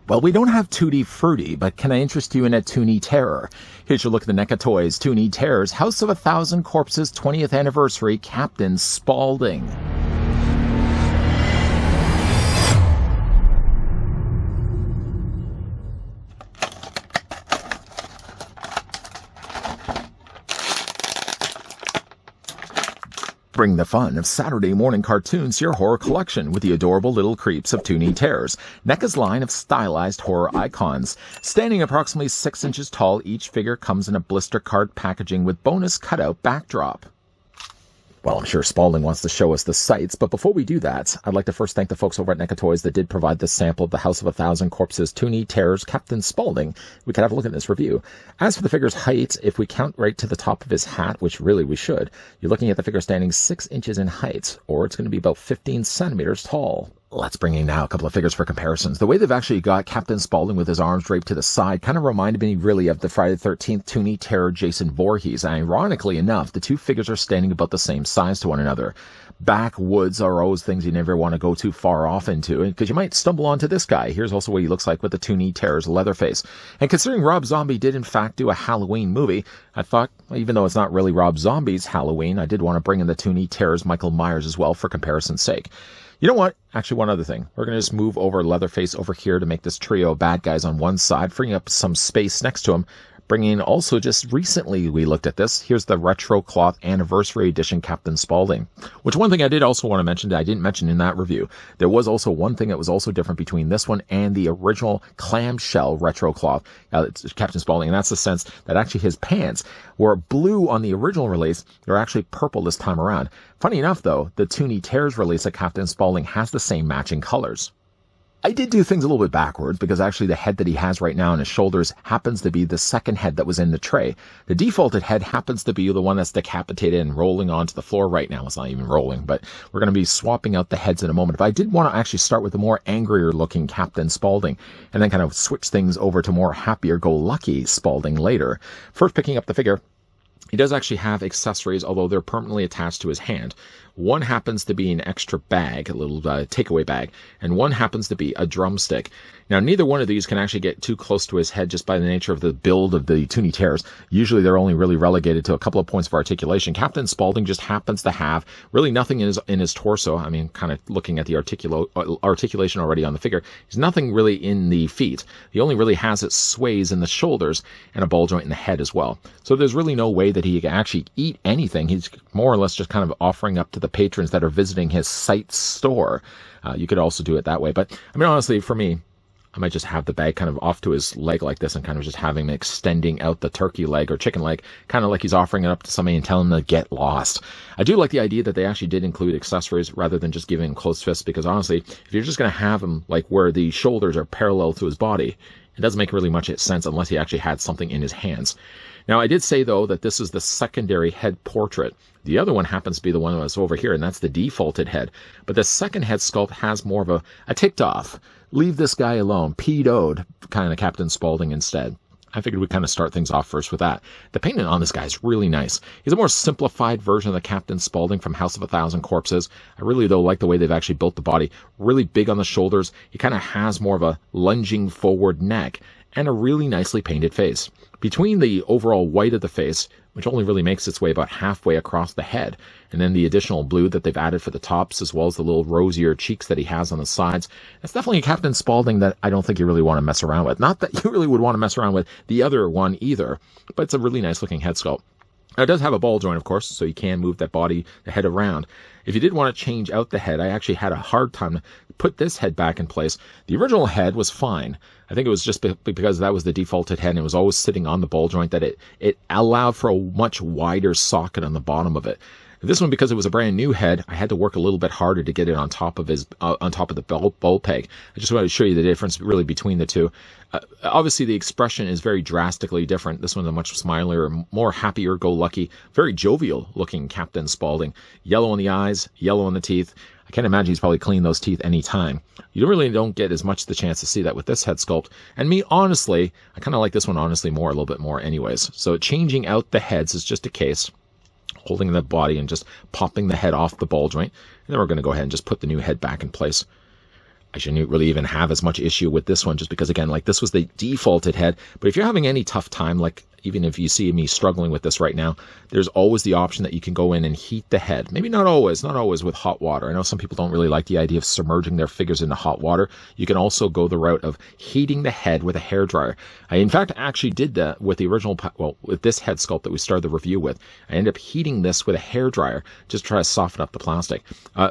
Well, we don't have Tutti Frutti, but can I interest you in a Toony Terror? Here's your look at the NECA Toys Toony Terror's House of 1,000 Corpses 20th Anniversary Captain Spaulding. Bring the fun of Saturday morning cartoons to your horror collection with the adorable little creeps of Toony Terrors, NECA's line of stylized horror icons. Standing approximately 6 inches tall, each figure comes in a blister card packaging with bonus cutout backdrop. Well, I'm sure Spaulding wants to show us the sights, but before we do that, I'd like to first thank the folks over at NECA Toys that did provide this sample of the House of 1,000 Corpses Toony Terrors Captain Spaulding. We could have a look at this review. As for the figure's height, if we count right to the top of his hat, which really we should, you're looking at the figure standing 6 inches in height, or it's going to be about 15 centimeters tall. Let's bring in now a couple of figures for comparisons. The way they've actually got Captain Spaulding with his arms draped to the side kind of reminded me really of the Friday the 13th Toony Terror Jason Voorhees. And ironically enough, the two figures are standing about the same size to one another. Backwoods are always things you never want to go too far off into, because you might stumble onto this guy. Here's also what he looks like with the Toony Terror's Leatherface. And considering Rob Zombie did in fact do a Halloween movie, I thought, even though it's not really Rob Zombie's Halloween, I did want to bring in the Toony Terror's Michael Myers as well for comparison's sake. You know what? Actually, one other thing. We're going to just move over Leatherface over here to make this trio of bad guys on one side, freeing up some space next to him. Bringing also just recently we looked at this. Here's the Retro Cloth Anniversary Edition Captain Spaulding. Which one thing I did also want to mention that I didn't mention in that review. There was also one thing that was also different between this one and the original clamshell Retro Cloth Captain Spaulding. And that's the sense that actually his pants were blue on the original release. They're actually purple this time around. Funny enough, though, the Toony Terrors release of Captain Spaulding has the same matching colors. I did do things a little bit backwards because actually the head that he has right now on his shoulders happens to be the second head that was in the tray. The defaulted head happens to be the one that's decapitated and rolling onto the floor right now. It's not even rolling, but we're going to be swapping out the heads in a moment. But I did want to actually start with the more angrier looking Captain Spaulding and then kind of switch things over to more happier-go-lucky Spaulding later. First picking up the figure. He does actually have accessories, although they're permanently attached to his hand. One happens to be an extra bag, a little takeaway bag, and one happens to be a drumstick. Now, neither one of these can actually get too close to his head just by the nature of the build of the Toony Terrors. Usually, they're only really relegated to a couple of points of articulation. Captain Spaulding just happens to have really nothing in his torso. I mean, kind of looking at the articulation already on the figure, there's nothing really in the feet. He only really has it sways in the shoulders and a ball joint in the head as well. So there's really no way that he can actually eat anything. He's more or less just kind of offering up to the patrons that are visiting his site store. You could also do it that way. But I mean, honestly, for me, I might just have the bag kind of off to his leg like this and kind of just having him extending out the turkey leg or chicken leg, kind of like he's offering it up to somebody and telling them to get lost. I do like the idea that they actually did include accessories rather than just giving him closed fists, because honestly, if you're just going to have him like where the shoulders are parallel to his body, it doesn't make really much sense unless he actually had something in his hands. Now, I did say, though, that this is the secondary head portrait. The other one happens to be the one that's over here, and that's the defaulted head. But the second head sculpt has more of a ticked off, leave this guy alone, pedoed kind of Captain Spaulding instead. I figured we'd kind of start things off first with that. The painting on this guy is really nice. He's a more simplified version of the Captain Spaulding from House of 1,000 Corpses. I really, though, like the way they've actually built the body. Really big on the shoulders. He kind of has more of a lunging forward neck and a really nicely painted face. Between the overall white of the face, which only really makes its way about halfway across the head, and then the additional blue that they've added for the tops, as well as the little rosier cheeks that he has on the sides, it's definitely a Captain Spaulding that I don't think you really want to mess around with. Not that you really would want to mess around with the other one either, but it's a really nice looking head sculpt. Now, it does have a ball joint, of course, so you can move that body, the head around. If you did want to change out the head, I actually had a hard time to put this head back in place. The original head was fine. I think it was just because that was the defaulted head and it was always sitting on the ball joint that it allowed for a much wider socket on the bottom of it. This one, because it was a brand new head, I had to work a little bit harder to get it on top of the bowl peg. I just wanted to show you the difference really between the two. Obviously, the expression is very drastically different. This one's a much smilier, more happier-go-lucky, very jovial-looking Captain Spaulding. Yellow in the eyes, yellow in the teeth. I can't imagine he's probably cleaned those teeth any time. You really don't get as much the chance to see that with this head sculpt. And me, honestly, I kind of like this one honestly more, a little bit more anyways. So changing out the heads is just a case. Holding the body and just popping the head off the ball joint. And then we're going to go ahead and just put the new head back in place. I shouldn't really even have as much issue with this one just because, again, like this was the defaulted head. But if you're having any tough time, like even if you see me struggling with this right now, there's always the option that you can go in and heat the head. Maybe not always with hot water. I know some people don't really like the idea of submerging their figures into hot water. You can also go the route of heating the head with a hairdryer. I, in fact, actually did that with the original, with this head sculpt that we started the review with. I ended up heating this with a hairdryer just to try to soften up the plastic.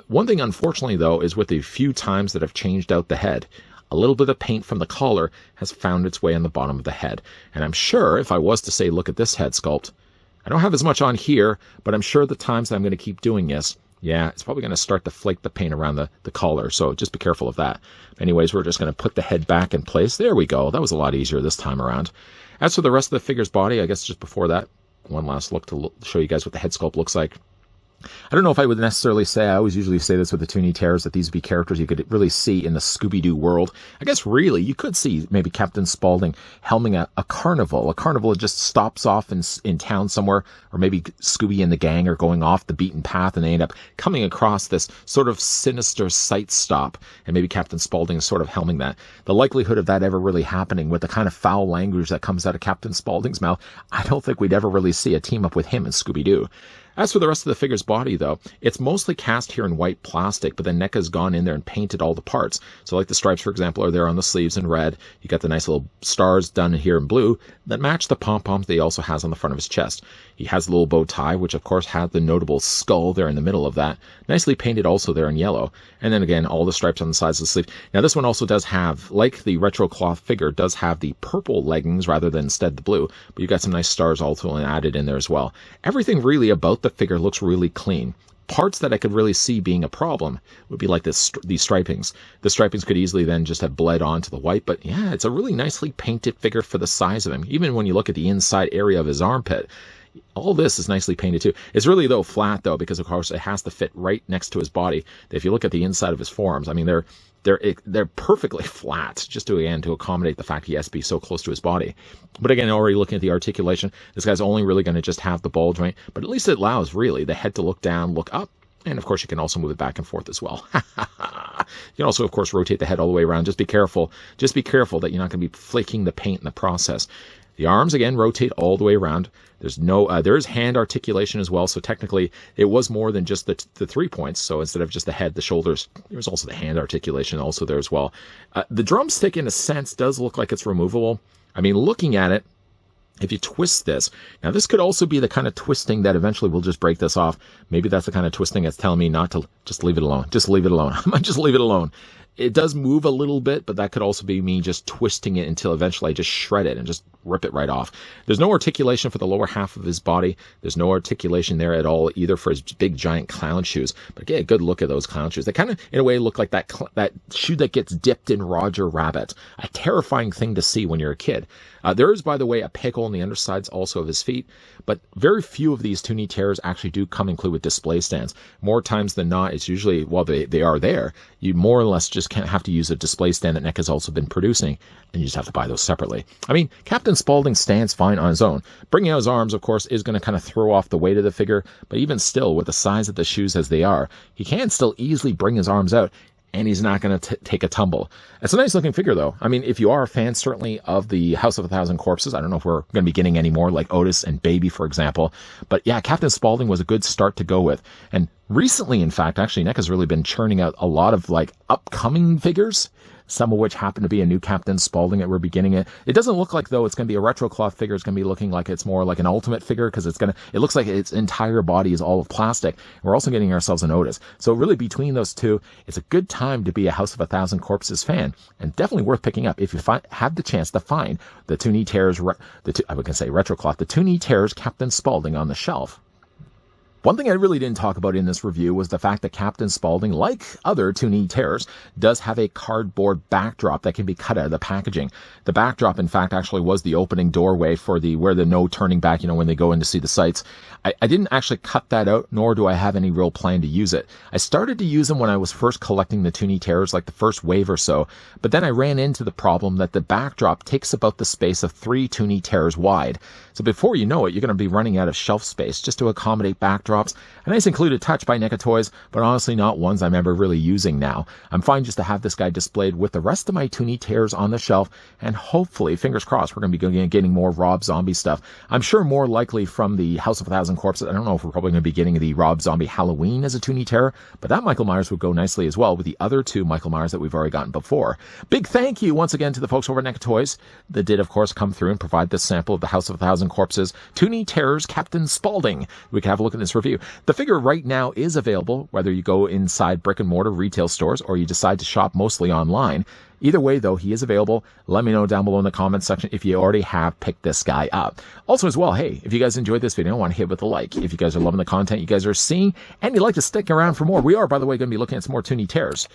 One thing, unfortunately, though, is with the few times that I've changed out the head, a little bit of paint from the collar has found its way on the bottom of the head. And I'm sure if I was to say, look at this head sculpt, I don't have as much on here, but I'm sure the times that I'm going to keep doing this, yeah, it's probably going to start to flake the paint around the collar. So just be careful of that. Anyways, we're just going to put the head back in place. There we go. That was a lot easier this time around. As for the rest of the figure's body, I guess just before that, one last look to show you guys what the head sculpt looks like. I don't know if I would necessarily say, I always usually say this with the Toony Terrors, that these would be characters you could really see in the Scooby-Doo world. I guess really, you could see maybe Captain Spaulding helming a carnival. A carnival that just stops off in town somewhere, or maybe Scooby and the gang are going off the beaten path and they end up coming across this sort of sinister sight stop, and maybe Captain Spaulding is sort of helming that. The likelihood of that ever really happening with the kind of foul language that comes out of Captain Spaulding's mouth, I don't think we'd ever really see a team up with him and Scooby-Doo. As for the rest of the figure's body, though, it's mostly cast here in white plastic, but then NECA's gone in there and painted all the parts. So like the stripes, for example, are there on the sleeves in red. You got the nice little stars done here in blue that match the pom-poms that he also has on the front of his chest. He has a little bow tie, which of course had the notable skull there in the middle of that. Nicely painted also there in yellow. And then again, all the stripes on the sides of the sleeve. Now this one also does have, like the retro cloth figure, does have the purple leggings rather than instead the blue. But you've got some nice stars also added in there as well. Everything really about the figure looks really clean. Parts that I could really see being a problem would be like these stripings. The stripings could easily then just have bled onto the white, but yeah, it's a really nicely painted figure for the size of him. Even when you look at the inside area of his armpit, all this is nicely painted too. It's really, though, flat, though, because of course it has to fit right next to his body. If you look at the inside of his forearms, I mean, they're perfectly flat, just to, again, to accommodate the fact he has to be so close to his body. But again, already looking at the articulation, this guy's only really going to just have the ball joint, but at least it allows, really, the head to look down, look up, and of course you can also move it back and forth as well. You can also, of course, rotate the head all the way around. Just be careful. Just be careful that you're not going to be flaking the paint in the process. The arms, again, rotate all the way around. There's no, there is hand articulation as well. So technically, it was more than just the 3 points. So instead of just the head, the shoulders, there's also the hand articulation also there as well. The drumstick, in a sense, does look like it's removable. I mean, looking at it, if you twist this, now this could also be the kind of twisting that eventually will just break this off. Maybe that's the kind of twisting that's telling me not to, just leave it alone. Just leave it alone. I might just leave it alone. It does move a little bit, but that could also be me just twisting it until eventually I just shred it and just rip it right off. There's no articulation for the lower half of his body. There's no articulation there at all, either for his big giant clown shoes. But get a good look at those clown shoes. They kind of, in a way, look like that shoe that gets dipped in Roger Rabbit. A terrifying thing to see when you're a kid. There is, by the way, a peg hole on the undersides also of his feet, but very few of these Toony Terrors actually do come included with display stands. More times than not, it's usually, while they are there, you more or less just can't have to use a display stand that NECA has also been producing, and you just have to buy those separately. I mean, Captain Spaulding stands fine on his own. Bringing out his arms, of course, is going to kind of throw off the weight of the figure, but even still, with the size of the shoes as they are, he can still easily bring his arms out, and he's not going to take a tumble. It's a nice looking figure, though. I mean, if you are a fan, certainly, of the House of a Thousand Corpses, I don't know if we're going to be getting any more like Otis and Baby, for example. But yeah, Captain Spaulding was a good start to go with. And recently, in fact, actually, NECA's really been churning out a lot of like upcoming figures, some of which happen to be a new Captain Spaulding that we're beginning it. It doesn't look like, though, it's going to be a retro cloth figure. It's going to be looking like it's more like an Ultimate figure, because it looks like its entire body is all of plastic. We're also getting ourselves an Otis. So really, between those two, it's a good time to be a House of a Thousand Corpses fan, and definitely worth picking up if you have the chance to find the Toony Terrors, I would say retro cloth, the Toony Terrors Captain Spaulding on the shelf. One thing I really didn't talk about in this review was the fact that Captain Spaulding, like other Toony Terrors, does have a cardboard backdrop that can be cut out of the packaging. The backdrop, in fact, actually was the opening doorway for where the no turning back, when they go in to see the sights. I didn't actually cut that out, nor do I have any real plan to use it. I started to use them when I was first collecting the Toony Terrors, like the first wave or so, but then I ran into the problem that the backdrop takes about the space of 3 Toony Terrors wide. So before you know it, you're going to be running out of shelf space just to accommodate backdrops drops. A nice included touch by NECA Toys, but honestly not ones I'm ever really using now. I'm fine just to have this guy displayed with the rest of my Toony tears on the shelf, and hopefully, fingers crossed, we're going to be getting more Rob Zombie stuff. I'm sure more likely from the House of a Thousand Corpses. I don't know if we're probably going to be getting the Rob Zombie Halloween as a Toony tear, but that Michael Myers would go nicely as well with the other two Michael Myers that we've already gotten before. Big thank you once again to the folks over at NECA Toys that did, of course, come through and provide this sample of the House of a Thousand Corpses Toony Terrors Captain Spaulding. We can have a look at this review. The figure right now is available, whether you go inside brick and mortar retail stores or you decide to shop mostly online. Either way, though, he is available. Let me know down below in the comments section if you already have picked this guy up. Also, as well, hey, if you guys enjoyed this video, I want to hit with a like. If you guys are loving the content you guys are seeing and you'd like to stick around for more, we are, by the way, going to be looking at some more Toony tears.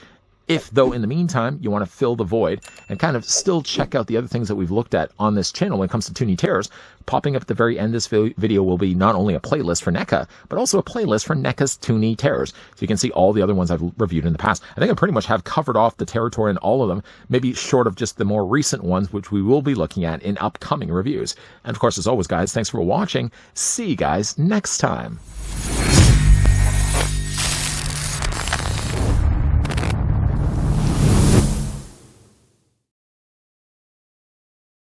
If, though, in the meantime, you want to fill the void and kind of still check out the other things that we've looked at on this channel when it comes to Toony tears, popping up at the very end of this video will be not only a playlist for NECA, but also a playlist for NECA's Toony tears. So you can see all the other ones I've reviewed in the past. I think I pretty much have covered off the territory in all of them, maybe short of just the more recent ones, which we will be looking at in upcoming reviews. And of course, as always, guys, thanks for watching. See you guys next time.